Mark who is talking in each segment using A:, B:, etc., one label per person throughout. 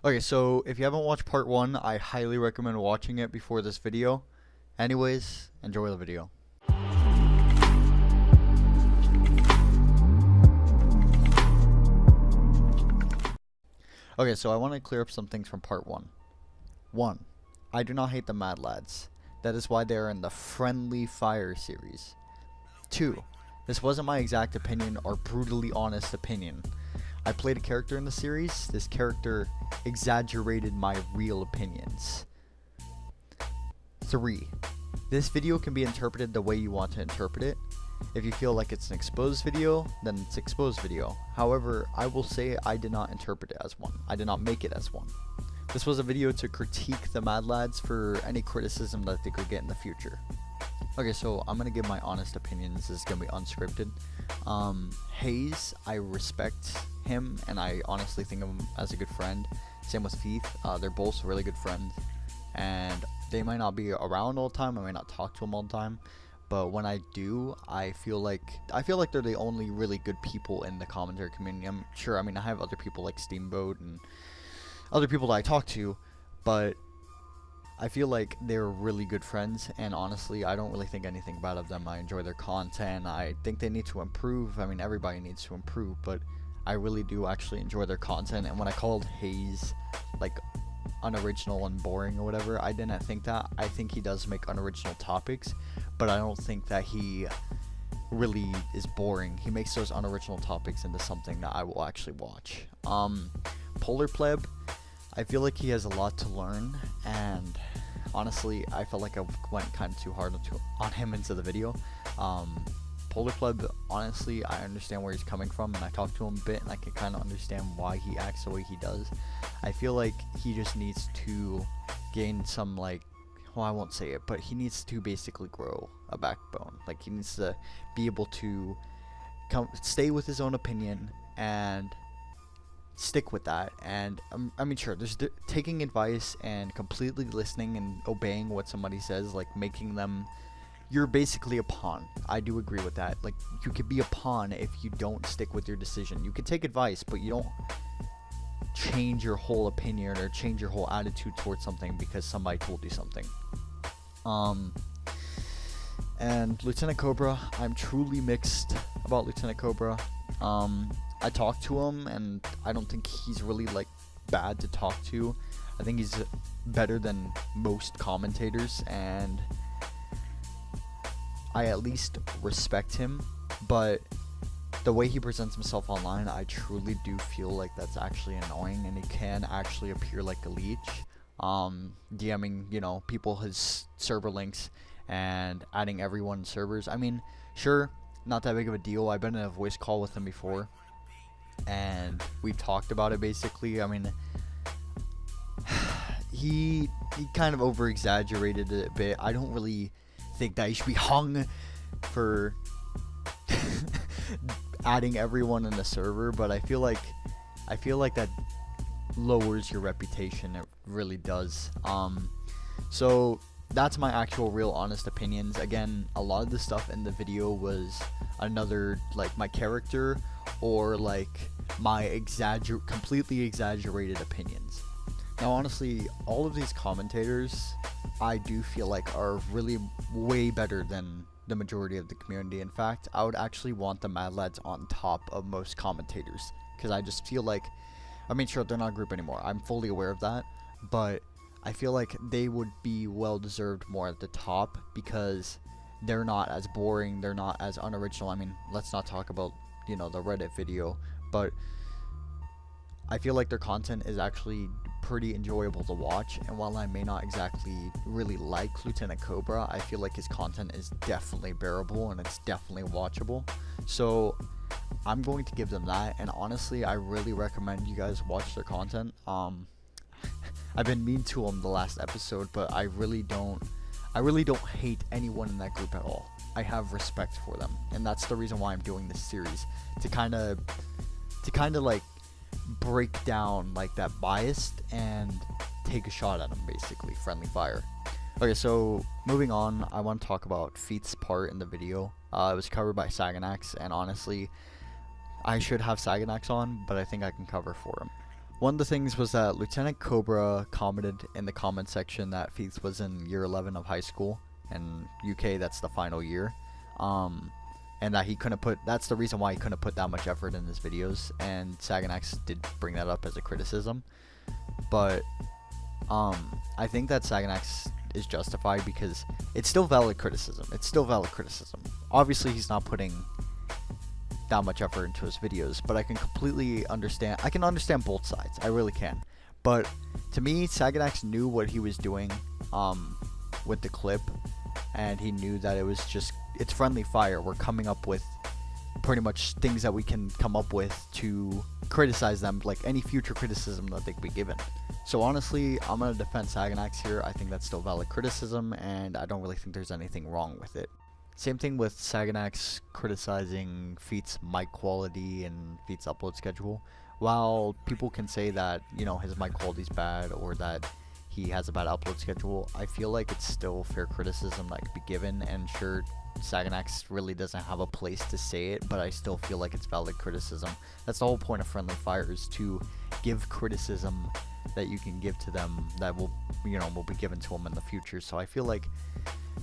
A: Okay, so if you haven't watched part 1, I highly recommend watching it before this video. Anyways, enjoy the video. Okay, so I want to clear up some things from part 1. 1. I do not hate the MadLads. That is why they are in the Friendly Fire series. 2. This wasn't my exact opinion or brutally honest opinion. I played a character in the series. This character exaggerated my real opinions. 3. This video can be interpreted the way you want to interpret it. If you feel like it's an exposed video, then it's exposed video. However, I will say I did not interpret it as one. I did not make it as one. This was a video to critique the MadLads for any criticism that they could get in the future. Okay, so I'm gonna give my honest opinions. This is gonna be unscripted. Hayes, I respect him, and I honestly think of him as a good friend. Same with Feith. They're both really good friends, and they might not be around all the time. I might not talk to them all the time, but when I do, I feel like they're the only really good people in the commentary community. I'm sure. I mean, I have other people like Steamboat and other people that I talk to, but I feel like they're really good friends, and honestly, I don't really think anything bad of them. I enjoy their content. I think they need to improve. I mean, everybody needs to improve, but I really do actually enjoy their content. And when I called Hayes like unoriginal and boring or whatever, I didn't think that. I think he does make unoriginal topics, but I don't think that he really is boring. He makes those unoriginal topics into something that I will actually watch. Polar Pleb, I feel like he has a lot to learn, and honestly, I felt like I went kind of too hard on him into the video. Polar Pleb, honestly, I understand where he's coming from, and I talked to him a bit, and I can kind of understand why he acts the way he does. I feel like he just needs to gain some, like, well, I won't say it, but he needs to basically grow a backbone. Like, he needs to be able to stay with his own opinion and stick with that. And I mean, sure, there's taking advice and completely listening and obeying what somebody says, like making them, you're basically a pawn. I do agree with that. Like, you could be a pawn if you don't stick with your decision. You can take advice, but you don't change your whole opinion or change your whole attitude towards something because somebody told you something. And Lieutenant Cobra, I'm truly mixed about Lieutenant Cobra. I talked to him, and I don't think he's really like bad to talk to. I think he's better than most commentators, and I at least respect him. But the way he presents himself online, I truly do feel like that's actually annoying, and he can actually appear like a leech, DMing, you know, people his server links and adding everyone servers. I mean, sure, not that big of a deal. I've been in a voice call with him before, and we talked about it basically. I mean, he kind of over exaggerated it a bit. I don't really think that he should be hung for adding everyone in the server, but I feel like that lowers your reputation. It really does. So that's my actual real honest opinions. Again, a lot of the stuff in the video was another, like, my character or like my completely exaggerated opinions. Now, honestly, all of these commentators, I do feel like are really way better than the majority of the community. In fact, I would actually want the MadLads on top of most commentators, because I just feel like, I mean, sure, they're not a group anymore. I'm fully aware of that, but I feel like they would be well deserved more at the top because they're not as boring, they're not as unoriginal. I mean, let's not talk about, you know, the Reddit video, but I feel like their content is actually pretty enjoyable to watch. And while I may not exactly really like Lieutenant Cobra, I feel like his content is definitely bearable and it's definitely watchable. So I'm going to give them that, and honestly, I really recommend you guys watch their content. I've been mean to them the last episode, but I really don't hate anyone in that group at all. I have respect for them, and that's the reason why I'm doing this series, to kind of like break down like that bias and take a shot at them, basically. Friendly fire. Okay, so moving on, I want to talk about Feith's part in the video. It was covered by Saganax, and honestly, I should have Saganax on, but I think I can cover for him. One of the things was that Lieutenant Cobra commented in the comment section that Feith was in year 11 of high school, and UK that's the final year, and that he couldn't put, that's the reason why he couldn't put that much effort in his videos, and Saganax did bring that up as a criticism, but I think that Saganax is justified because it's still valid criticism. Obviously he's not putting that much effort into his videos, but I can completely understand, I can understand both sides, I really can. But to me, Saganax knew what he was doing with the clip, and he knew that it was just, it's friendly fire. We're coming up with pretty much things that we can come up with to criticize them, like any future criticism that they could be given. So honestly, I'm going to defend Saganax here. I think that's still valid criticism, and I don't really think there's anything wrong with it. Same thing with Saganax criticizing Feith's mic quality and Feith's upload schedule. While people can say that, you know, his mic quality is bad or that he has a bad upload schedule, I feel like it's still fair criticism that could be given, and sure, Saganax really doesn't have a place to say it, but I still feel like it's valid criticism. That's the whole point of Friendly Fire, is to give criticism that you can give to them that will, you know, will be given to them in the future. So I feel like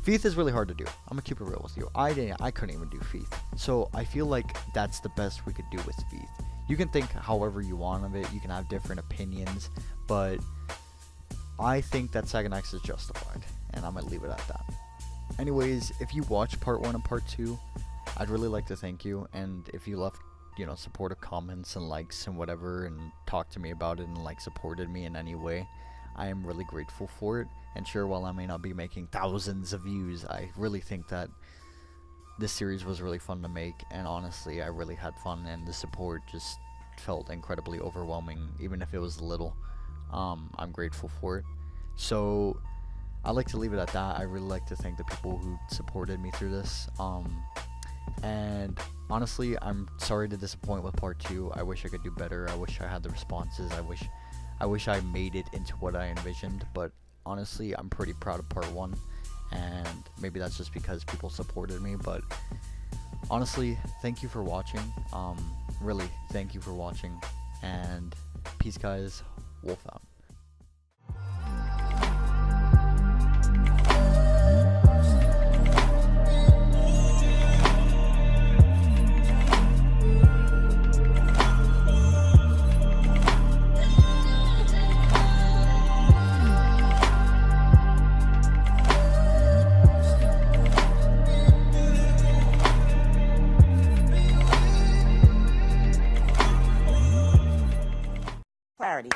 A: Feith is really hard to do. I'm gonna keep it real with you. I couldn't even do Feith. So I feel like that's the best we could do with Feith. You can think however you want of it. You can have different opinions, but I think that Saganax is justified, and I'm gonna leave it at that. Anyways, if you watched part 1 and part 2, I'd really like to thank you, and if you left, you know, supportive comments and likes and whatever, and talked to me about it and like supported me in any way, I am really grateful for it. And sure, while I may not be making thousands of views, I really think that this series was really fun to make, and honestly, I really had fun, and the support just felt incredibly overwhelming, even if it was little. I'm grateful for it. So I'd like to leave it at that. I really like to thank the people who supported me through this. And honestly, I'm sorry to disappoint with part 2. I wish I could do better. I wish I had the responses. I wish I made it into what I envisioned, but honestly, I'm pretty proud of part 1, and maybe that's just because people supported me, but honestly, thank you for watching. Really, thank you for watching, and peace, guys. Wolf out.
B: Clarity.